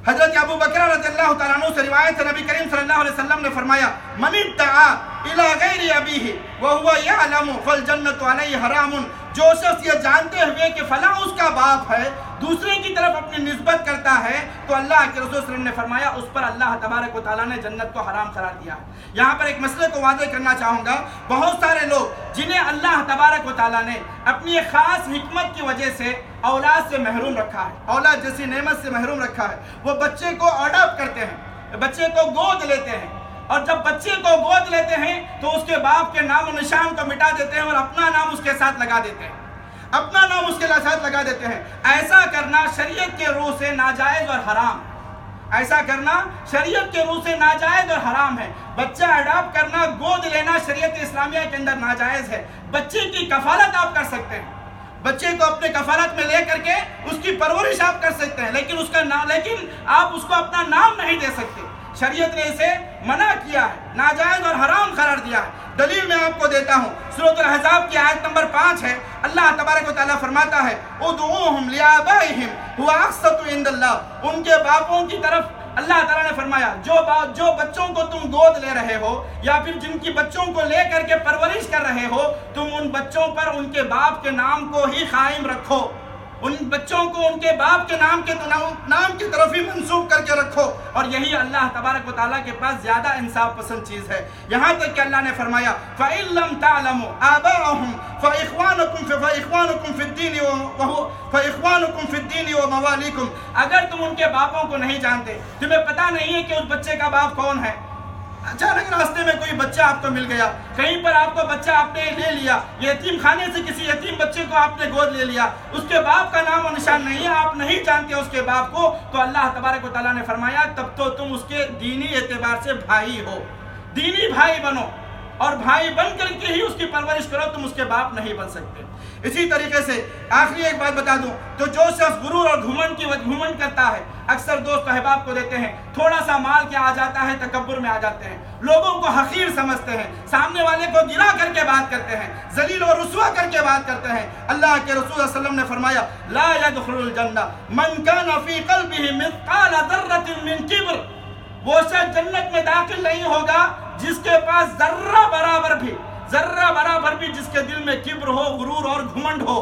حضرت ابو بکر رضی اللہ تعالیٰ عنہ سے روایت ہے، نبی کریم صلی اللہ علیہ وسلم نے فرمایا من ادعا الی غیر ابیہ وہو یعلم فالجنۃ علیہ حرام، جو شخص یہ جانتے ہوئے کہ فلاں اس کا باپ ہے دوسرے کی طرف اپنی نسبت کرتا ہے تو اللہ کے رسول صلی اللہ علیہ وسلم نے فرمایا اس پر اللہ تبارک و تعالیٰ نے جنت کو حرام قرار دیا ہے۔ یہاں پر ایک مسئلے کو واضح کرنا چاہوں گا، بہت سارے لوگ جنہیں اللہ تبارک و تعالیٰ نے اپنی ایک خاص حکمت کی وجہ سے اولاد سے محروم رکھا ہے، اولاد جیسی نعمت سے محروم رکھا ہے، وہ بچے کو اڈاپٹ کرتے ہیں، بچے کو گود لیتے ہیں، اور جب بچے کو گود لیتے ہیں تو اس کے باپ کے نام و نشان کو مٹا دیتے ہیں اور اپنا نام اس کے ساتھ لگا دیتے ہیں، اپنا نام اس کے ساتھ لگا دیتے ہیں۔ ایسا کرنا شریعت کے روح سے ناجائز اور حرام، ایسا کرنا شریعت کے روح سے ناجائز اور حرام ہے۔ بچہ اڈاپٹ کرنا، گود لینا شریعت اسلامیہ کے اندر ناجائز ہے۔ بچے کی کفالت آپ کر سکتے ہیں، بچے کو اپنے کفالت میں لے کر کے اس کی پرورش آپ کر سکتے ہیں، لیکن آپ اس کو اپنا نام نہیں دے سکتے۔ شریعت نے اسے منع کیا ہے، ناجائز اور حرام قرار دیا ہے۔ دلیل میں آپ کو دیتا ہوں، سورۃ الاحزاب کی آیت نمبر 5 ہے، اللہ تبارک و تعالیٰ فرماتا ہے ادعوہم لآبائہم هو اقسط عند اللہ، ان کے باپوں کی طرف اللہ تعالیٰ نے فرمایا جو بچوں کو تم گود لے رہے ہو یا پھر جن کی بچوں کو لے کر کے پرورش کر رہے ہو، تم ان بچوں پر ان کے باپ کے نام کو ہی قائم رکھو، ان بچوں کو ان کے باپ کے نام کی طرف ہی منسوب کر کے رکھو، اور یہی اللہ تبارک و تعالیٰ کے پاس زیادہ انصاف پسند چیز ہے۔ یہاں تک کہ اللہ نے فرمایا فَإِن لَمْ تَعْلَمُوا آبَاءَهُمْ فَإِخْوَانُكُمْ فِي الدِّينِ وَمَوَالِيكُمْ، اگر تم ان کے باپوں کو نہیں جانتے، تمہیں پتہ نہیں ہے کہ اس بچے کا باپ کون ہے، اچانک راستے میں کوئی بچہ آپ کو مل گیا، کہیں پر آپ کو بچہ آپ نے لے لیا، یتیم خانے سے کسی یتیم بچے کو آپ نے گود لے لیا، اس کے باپ کا نام و نشان نہیں ہے، آپ نہیں جانتے اس کے باپ کو، تو اللہ تبارک و تعالیٰ نے فرمایا تب تو تم اس کے دینی اعتبار سے بھائی ہو، دینی بھائی بنو، اور بھائی بن کر کے ہی اس کی پرورش کرو، تم اس کے باپ نہیں بن سکتے۔ اسی طریقے سے آخری ایک بات بتا دوں، تو جو شخص غرور اور گھمنڈ کرتا ہے، اکثر دوست احباب کو دیتے ہیں، تھوڑا سا مال کیا آ جاتا ہے تکبر میں آ جاتے ہیں، لوگوں کو حقیر سمجھتے ہیں، سامنے والے کو گرا کر کے بات کرتے ہیں، ذلیل و رسوا کر کے بات کرتے ہیں۔ اللہ کے رسول صلی اللہ علیہ وسلم نے فرمایا لا يدخل الجنہ من كان في قلبه مثقال ذرة من کبر، وہ شخص جنت میں داخل نہیں ہوگا جس کے پاس ذرہ برابر بھی جس کے دل میں کبر ہو، غرور اور گھمنڈ ہو۔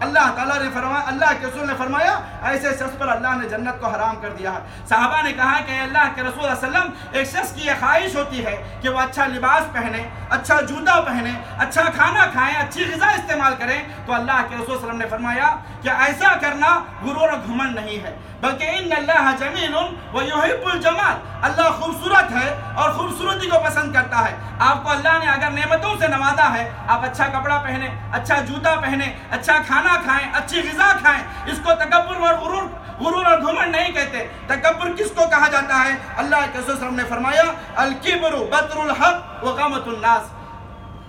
اللہ تعالیٰ نے فرمایا، اللہ کے رسول نے فرمایا ایسے شخص پر اللہ نے جنت کو حرام کر دیا ہے۔ صحابہ نے کہا کہ اللہ کے رسول صلی اللہ علیہ وسلم، ایک شخص کی یہ خواہش ہوتی ہے کہ وہ اچھا لباس پہنے، اچھا جوتا پہنے، اچھا کھانا کھائیں، اچھی غذا استعمال کریں، تو اللہ کے رسول صلی اللہ علیہ وسلم نے فرمایا کہ ایسا کرنا غرور و گھمنڈ نہیں ہے، بلکہ ان اللہ جمیل ویحب الجمال، اللہ خوبصورت ہے اور خوبصورتی کو پسند کرتا ہے۔ آپ کو اللہ نے اگر نعمتوں سے نوازا ہے، آپ اچھا کپڑا پہنے، اچھا جوتا پہنے، اچھا کھانا کھائیں، اچھی غذا کھائیں، اس کو تکبر اور غرور اور گھمنڈ نہیں کہتے۔ تکبر کس کو کہا جاتا ہے؟ اللہ کے رسول صلی اللہ علیہ وسلم نے فرمایا الکبر بطر الحق وغمط الناس،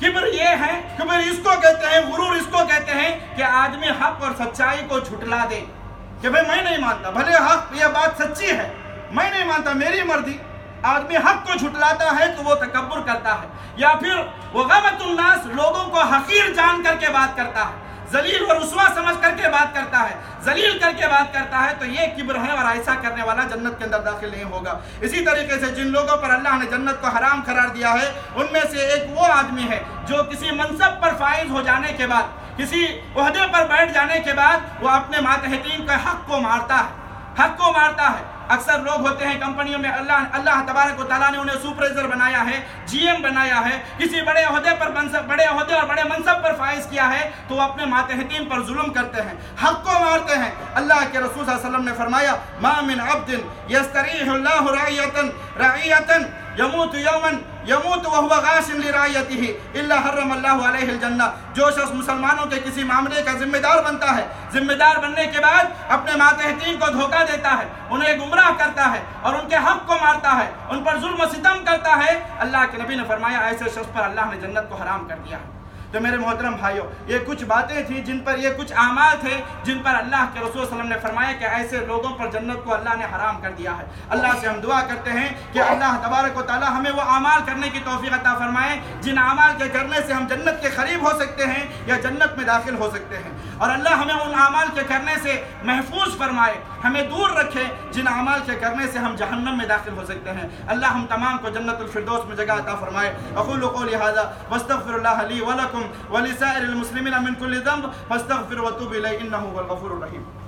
کبر یہ ہے، کبر اس کو کہتے ہیں، غرور اس کو کہتے ہیں کہ آدمی حق اور سچائی کو جھٹلا دے، کہ بھئی میں نہیں مانتا، بھلے حق یہ بات سچی ہے، میں نہیں مانتا، میری مرضی۔ آدمی حق کو جھٹلاتا ہے تو وہ تکبر کرتا ہے، یا پھر وغمط الناس، لوگوں کو حقیر جان کر کے بات کرتا ہے، ذلیل و رسوا سمجھ کر کے بات کرتا ہے، ذلیل کر کے بات کرتا ہے، تو یہ کبر ہے، اور ایسا کرنے والا جنت کے اندر داخل نہیں ہوگا۔ اسی طریقے سے جن لوگوں پر اللہ نے جنت کو حرام قرار دیا ہے، ان میں سے ایک وہ آدمی ہے جو کسی منصب پر فائز ہو جانے کے بعد، کسی عہدے پر بیٹھ جانے کے بعد وہ اپنے ماتحتین کے حق کو مارتا ہے، اکثر لوگ ہوتے ہیں کمپنیوں میں اللہ تبارک و تعالیٰ نے انہیں سپروائزر بنایا ہے، جی ایم بنایا ہے، کسی بڑے عہدے اور بڑے منصب پر فائز کیا ہے، تو وہ اپنے ماتحتین پر ظلم کرتے ہیں، حق کو مارتے ہیں۔ اللہ کے رسول صلی اللہ علیہ وسلم نے فرمایا ما من عبد یستریح اللہ رعیتا یموت وهو غاش لرعیته الا حرم اللہ علیہ الجنہ۔ جو شخص مسلمانوں کے کسی معاملے کا ذمہ دار بنتا ہے، ذمہ دار بننے کے بعد اپنے ماتحتین کو دھوکہ دیتا ہے، انہیں گمراہ کرتا ہے اور ان کے حق کو مارتا ہے، ان پر ظلم و ستم کرتا ہے، اللہ کے نبی نے فرمایا ایسے شخص پر اللہ نے جنت کو حرام کر دیا ہے۔ تو میرے محترم بھائیوں، یہ کچھ باتیں تھیں جن پر، یہ کچھ اعمال تھے جن پر اللہ کے رسول صلی اللہ علیہ وسلم نے فرمایا کہ ایسے لوگوں پر جنت کو اللہ نے حرام کر دیا ہے۔ اللہ سے ہم دعا کرتے ہیں کہ اللہ تبارک و تعالی ہمیں وہ اعمال کرنے کی توفیق عطا فرمائے جن اعمال کے کرنے سے ہم جنت کے قریب ہو سکتے ہیں یا جنت میں داخل ہو سکتے ہیں، اور اللہ ہمیں ان اعمال کے کرنے سے محفوظ فرمائے، ہمیں دور رکھے جن اعمال کے کرنے سے ہم جہنم میں داخل ہو سکتے ہیں۔ اللہ ہم تمام کو جنت الفردوس میں جگہ عطا فرمائے۔ اقول قولی ھذا واستغفر اللہ لی ولکم ولسائر المسلمین من کل ذنب فاستغفروا وتوبوا الیہ انہ هو الغفور الرحیم۔